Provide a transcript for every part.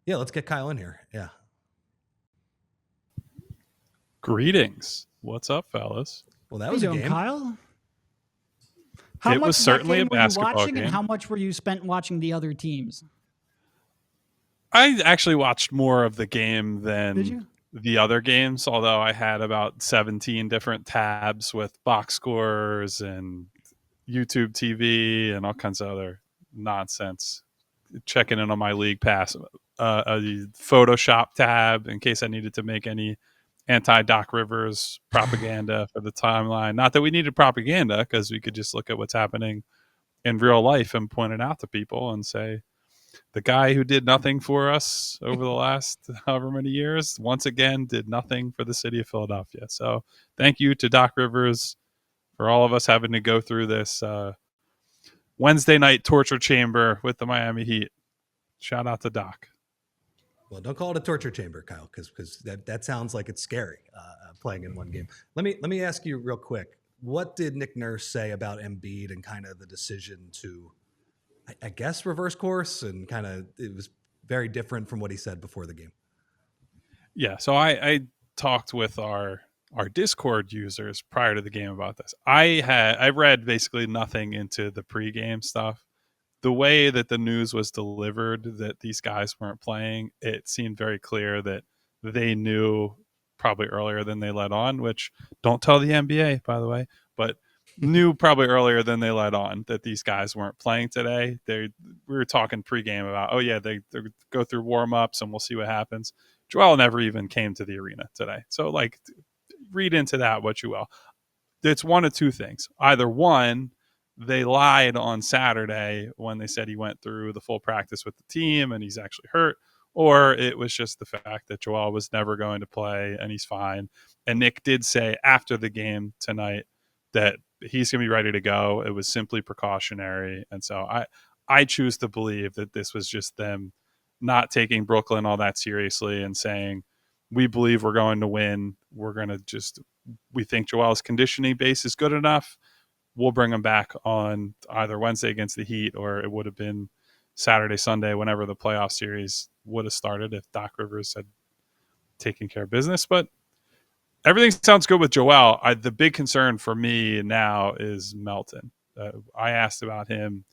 Yeah, let's get Kyle in here. Yeah. Greetings. What's up, fellas? Well, that How you was a doing, game. Kyle? How It was much of that certainly a game were you basketball watching, and game. how much were you spent watching the other teams? I actually watched more of the game Did than you? the other games, although I had about 17 different tabs with box scores and YouTube TV and all kinds of other nonsense. Checking in on my league pass, a Photoshop tab in case I needed to make any anti Doc Rivers propaganda for the timeline. Not that we needed propaganda, because we could just look at what's happening in real life and point it out to people and say, the guy who did nothing for us over the last however many years, once again, did nothing for the city of Philadelphia. So thank you to Doc Rivers for all of us having to go through this Wednesday night torture chamber with the Miami Heat. Shout out to Doc. Well, don't call it a torture chamber, Kyle, because that sounds like it's scary playing in one game. Let me ask you real quick. What did Nick Nurse say about Embiid and kind of the decision to, I guess, reverse course, and kind of it was very different from what he said before the game? Yeah, so I talked with our Discord users prior to the game about this. I read basically nothing into the pregame stuff. The way that the news was delivered that these guys weren't playing, it seemed very clear that they knew probably earlier than they let on, which don't tell the NBA, by the way, but knew probably earlier than they let on that these guys weren't playing today. We were talking pregame about, oh yeah, they go through warm-ups and we'll see what happens. Joel never even came to the arena today. So like read into that what you will. It's one of two things. Either one, they lied on Saturday when they said he went through the full practice with the team and he's actually hurt, or it was just the fact that Joel was never going to play and he's fine. And Nick did say after the game tonight that he's going to be ready to go. It was simply precautionary. And so I choose to believe that this was just them not taking Brooklyn all that seriously and saying, we believe we're going to win. We're going to just, we think Joel's conditioning base is good enough. We'll bring him back on either Wednesday against the Heat, or it would have been Saturday, Sunday, whenever the playoff series would have started if Doc Rivers had taken care of business. But everything sounds good with Joel. The big concern for me now is Melton. I asked about him,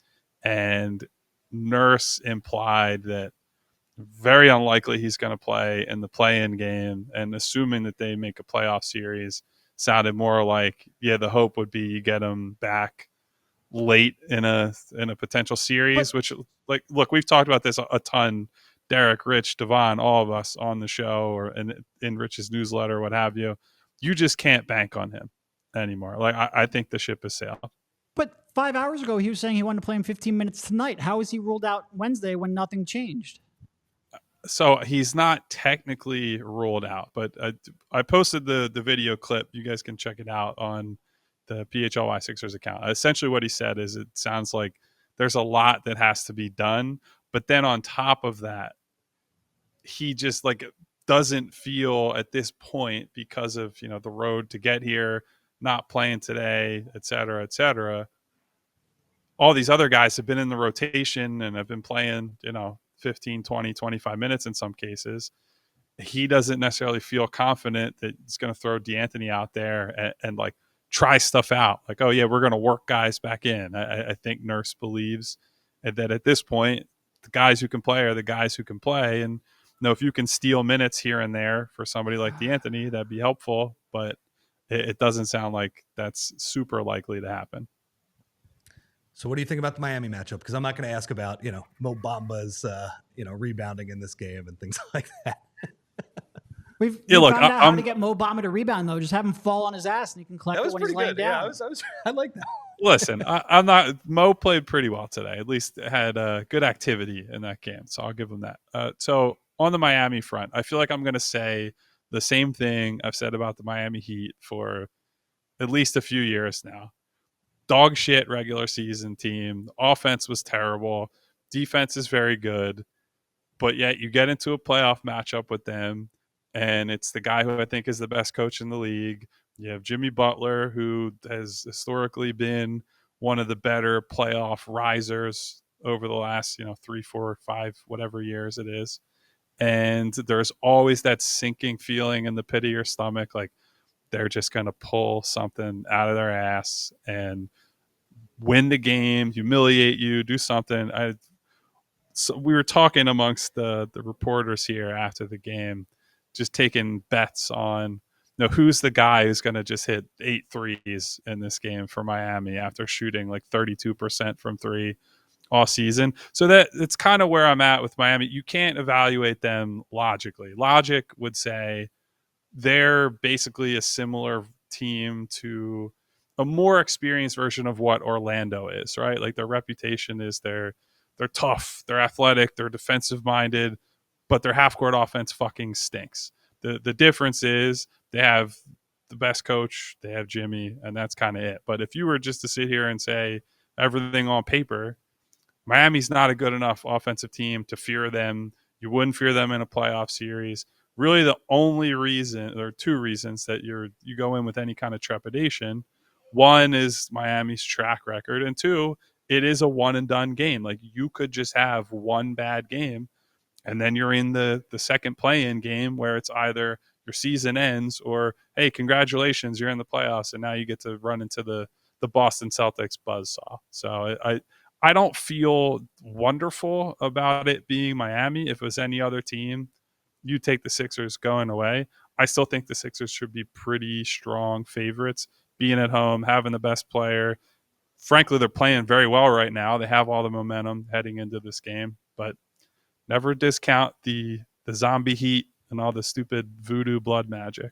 and Nurse implied that very unlikely he's going to play in the play-in game, and assuming that they make a playoff series sounded more like, yeah, the hope would be you get him back late in a potential series. But Which, like, look, we've talked about this a ton. Derek, Rich, Devon, all of us on the show or in Rich's newsletter, what have you. You just can't bank on him anymore. Like, I think the ship has sailed. but 5 hours ago he was saying he wanted to play in 15 minutes tonight. How is he ruled out Wednesday when nothing changed? So he's not technically ruled out, but I posted the video clip. You guys can check it out on the PHLY Sixers account. Essentially, what he said is it sounds like there's a lot that has to be done, but then on top of that, he just like doesn't feel at this point, because of the road to get here, not playing today, et cetera, et cetera. All these other guys have been in the rotation and have been playing 15, 20, 25 minutes in some cases. He doesn't necessarily feel confident that he's going to throw D'Anthony out there and like try stuff out. Like, oh yeah, we're going to work guys back in. I think Nurse believes that at this point, the guys who can play are the guys who can play. And if you can steal minutes here and there for somebody like D'Anthony, that'd be helpful. But it doesn't sound like that's super likely to happen. So, what do you think about the Miami matchup? Because I'm not going to ask about Mo Bamba's rebounding in this game and things like that. We've look, found out how to get Mo Bamba to rebound, though. Just have him fall on his ass and he can collect That it was when he's pretty laying good. down. Yeah, I like that. Listen, I'm not. Mo played pretty well today. At least had good activity in that game, so I'll give him that. So on the Miami front, I feel like I'm going to say the same thing I've said about the Miami Heat for at least a few years now. Dog shit regular season team. Offense was terrible. Defense is very good, but yet you get into a playoff matchup with them, and it's the guy who I think is the best coach in the league. You have Jimmy Butler, who has historically been one of the better playoff risers over the last 3, 4, 5, whatever years it is, and there's always that sinking feeling in the pit of your stomach, like they're just going to pull something out of their ass and win the game, humiliate you, do something. So we were talking amongst the reporters here after the game, just taking bets on, who's the guy who's going to just hit 8 threes in this game for Miami after shooting like 32% from three all season. So that's kind of where I'm at with Miami. You can't evaluate them logically. Logic would say they're basically a similar team to a more experienced version of what Orlando is, right? Like their reputation is they're tough, they're athletic, they're defensive minded, but their half court offense fucking stinks. The difference is they have the best coach, they have Jimmy, and that's kind of it. But if you were just to sit here and say everything on paper, Miami's not a good enough offensive team to fear them. You wouldn't fear them in a playoff series. Really, the only reason, or two reasons, that you go in with any kind of trepidation. One is Miami's track record, and two, it is a one and done game. Like you could just have one bad game, and then you're in the second play-in game where it's either your season ends or, hey, congratulations, you're in the playoffs, and now you get to run into the Boston Celtics buzzsaw. So I don't feel wonderful about it being Miami. If it was any other team, you take the Sixers going away. I still think the Sixers should be pretty strong favorites, being at home, having the best player. Frankly, they're playing very well right now. They have all the momentum heading into this game, but never discount the zombie heat and all the stupid voodoo blood magic.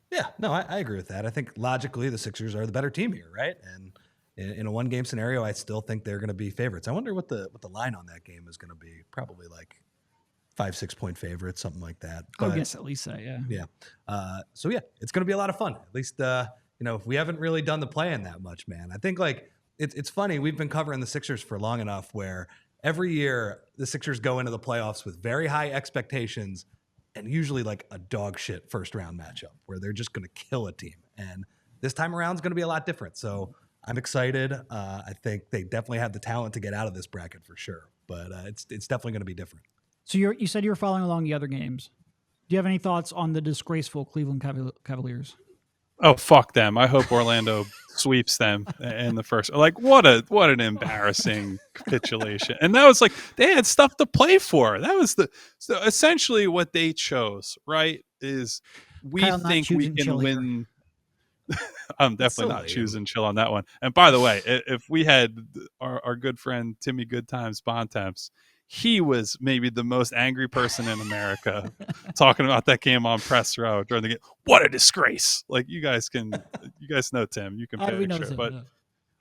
Yeah, no, I agree with that. I think logically the Sixers are the better team here, right? And in a one-game scenario, I still think they're going to be favorites. I wonder what the line on that game is going to be. Probably like 5-6 point favorites, something like that. I would guess at least that, yeah. Yeah. So yeah, it's going to be a lot of fun. At least, we haven't really done the play-in that much, man. I think like it's funny. We've been covering the Sixers for long enough where every year the Sixers go into the playoffs with very high expectations and usually like a dog shit first round matchup where they're just going to kill a team. And this time around is going to be a lot different. So I'm excited. I think they definitely have the talent to get out of this bracket for sure, but it's definitely going to be different. So you said you were following along the other games. Do you have any thoughts on the disgraceful Cleveland Cavaliers? Oh, fuck them. I hope Orlando sweeps them in the first. Like, what an embarrassing capitulation. And that was like, they had stuff to play for. That was so essentially what they chose, right? Is we Kyle think we can win. I'm definitely not lame. choosing chill on that one. And by the way, if we had our good friend Timmy Goodtimes Bontemps, he was maybe the most angry person in America talking about that game on press row during the game. What a disgrace. Like you guys know Tim, you can picture it. But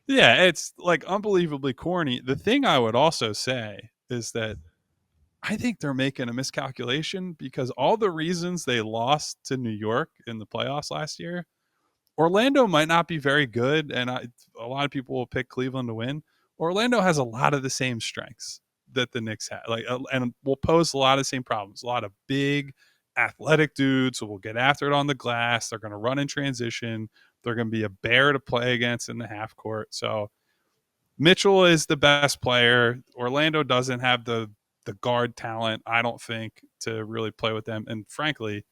yeah, it's like unbelievably corny. The thing I would also say is that I think they're making a miscalculation because all the reasons they lost to New York in the playoffs last year, Orlando might not be very good, and a lot of people will pick Cleveland to win. Orlando has a lot of the same strengths that the Knicks had, and will pose a lot of the same problems. A lot of big, athletic dudes who will get after it on the glass. They're going to run in transition. They're going to be a bear to play against in the half court. So Mitchell is the best player. Orlando doesn't have the guard talent, I don't think, to really play with them. And frankly,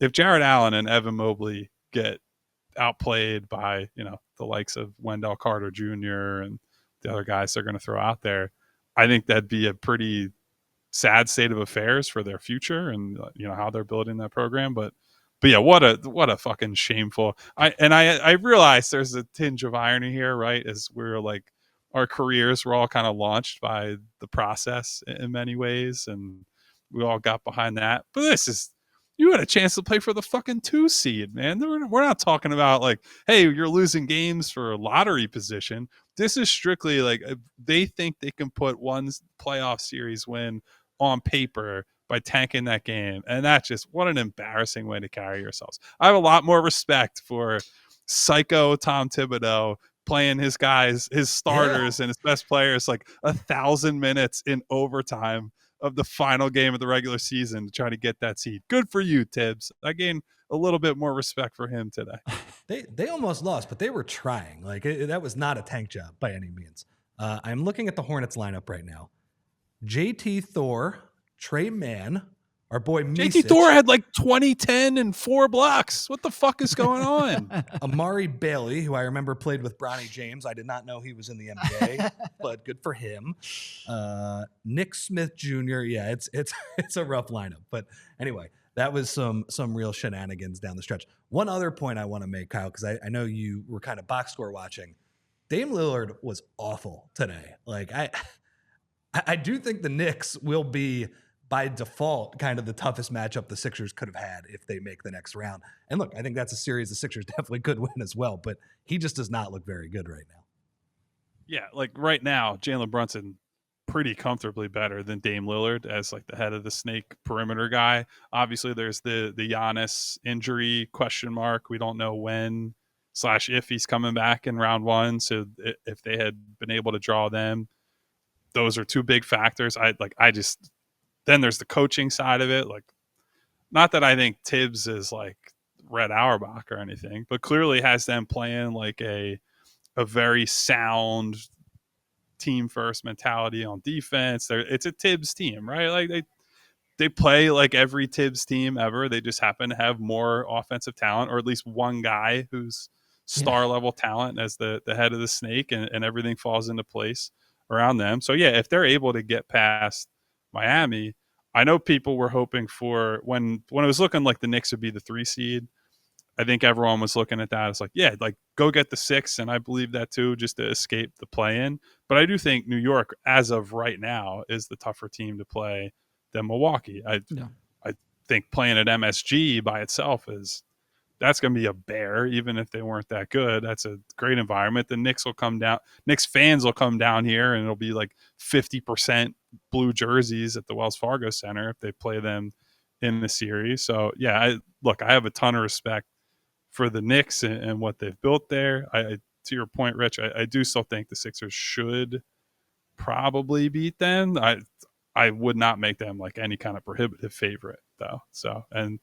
if Jared Allen and Evan Mobley get outplayed by the likes of Wendell Carter Jr. and the other guys they're going to throw out there, I think that'd be a pretty sad state of affairs for their future and how they're building that program. But yeah, what a fucking shameful. I realize there's a tinge of irony here, right? As we're like our careers were all kind of launched by the process in many ways, and we all got behind that. But you had a chance to play for the fucking 2 seed, man. We're not talking about like, hey, you're losing games for a lottery position. This is strictly like they think they can put one playoff series win on paper by tanking that game. And that's just what an embarrassing way to carry yourselves. I have a lot more respect for psycho Tom Thibodeau playing his guys, his starters and his best players like 1,000 minutes in overtime of the final game of the regular season to try to get that seed. Good for you, Tibbs. I gained a little bit more respect for him today. They almost lost, but they were trying. Like that was not a tank job by any means. I'm looking at the Hornets lineup right now. JT Thor, Trey Mann, our boy JT Micic, Thor had like 2010 and 4 blocks. What the fuck is going on? Amari Bailey, who I remember played with Bronny James. I did not know he was in the NBA, but good for him. Nick Smith Jr. Yeah, it's a rough lineup. But anyway, that was some real shenanigans down the stretch. One other point I want to make, Kyle, because I know you were kind of box score watching. Dame Lillard was awful today. Like I do think the Knicks will be, by default, kind of the toughest matchup the Sixers could have had if they make the next round. And look, I think that's a series the Sixers definitely could win as well, but he just does not look very good right now. Yeah, like right now, Jalen Brunson pretty comfortably better than Dame Lillard as like the head of the snake perimeter guy. Obviously, there's the Giannis injury question mark. We don't know when / if he's coming back in round 1. So if they had been able to draw them, those are two big factors. Then there's the coaching side of it. Like, not that I think Tibbs is like Red Auerbach or anything, but clearly has them playing like a very sound team first mentality on defense. It's a Tibbs team, right? Like they play like every Tibbs team ever. They just happen to have more offensive talent, or at least one guy who's star level talent as the head of the snake, and everything falls into place around them. So yeah, if they're able to get past Miami, I know people were hoping for, when it was looking like the Knicks would be the 3 seed, I think everyone was looking at that. It's like, yeah, like go get the 6, and I believe that too, just to escape the play-in. But I do think New York, as of right now, is the tougher team to play than Milwaukee. I think playing at MSG by itself that's going to be a bear, even if they weren't that good. That's a great environment. The Knicks will come down. Knicks fans will come down here, and it'll be like 50% blue jerseys at the Wells Fargo Center if they play them in the series. So, yeah, I have a ton of respect for the Knicks and what they've built there. To your point, Rich, I do still think the Sixers should probably beat them. I would not make them like any kind of prohibitive favorite, though. So, and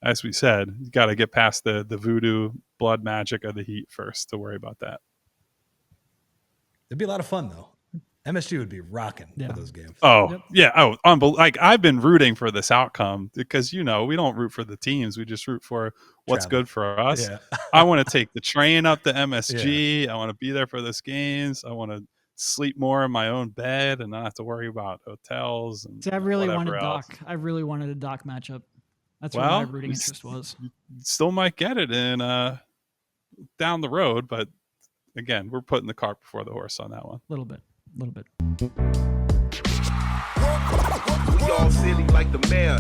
as we said, you got to get past the voodoo blood magic of the Heat first to worry about that. It'd be a lot of fun, though. MSG would be rocking for those games. Oh, yeah. Oh, like I've been rooting for this outcome because, we don't root for the teams. We just root for what's good for us. Yeah. I want to take the train up to MSG. Yeah. I want to be there for those games. I want to sleep more in my own bed and not have to worry about hotels. And I really wanted Doc. I really wanted a Doc matchup. That's where my rooting interest was. Still might get it in down the road, but again, we're putting the cart before the horse on that one. A little bit. We all silly like the mayor.